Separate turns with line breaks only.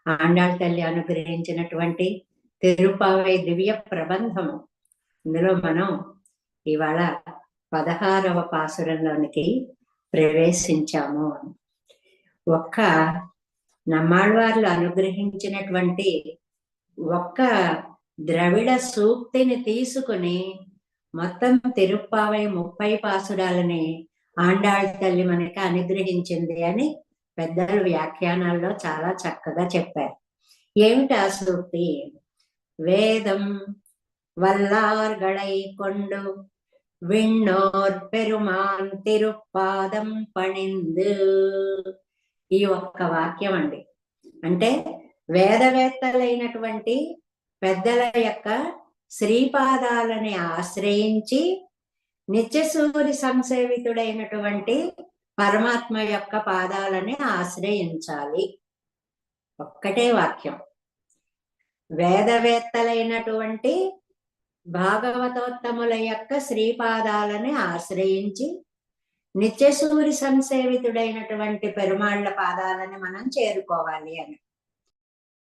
ఆండాళ్ తల్లి అనుగ్రహించినటువంటి తిరుపావై దివ్య ప్రబంధము. ఇందులో మనం ఇవాళ 16వ పాసురంలోనికి ప్రవేశించాము. ఒక్క నమ్మాళ్వార్లు అనుగ్రహించినటువంటి ఒక్క ద్రవిడ సూక్తిని తీసుకుని మొత్తం తిరుప్పావై 30 పాసురాలని ఆండాళ్ తల్లి మనకి అనుగ్రహించింది అని పెద్దలు వ్యాఖ్యానాల్లో చాలా చక్కగా చెప్పారు. ఏమిటి ఆ సూక్తి? వేదం వల్లార్గళై కొండు విన్నోర్ పెరుమాన్ తిరుప్పాదం పణిందు. ఈ ఒక్క వాక్యం అండి. అంటే వేదవేత్తలైనటువంటి పెద్దల యొక్క శ్రీపాదాలని ఆశ్రయించి నిత్యసూరి సంసేవితుడైనటువంటి పరమాత్మ యొక్క పాదాలని ఆశ్రయించాలి. ఒక్కటే వాక్యం. వేదవేత్తలైనటువంటి భాగవతోత్తముల యొక్క శ్రీపాదాలని ఆశ్రయించి నిత్యసూరి సంసేవితుడైనటువంటి పెరుమాళ్ల పాదాలని మనం చేరుకోవాలి అని.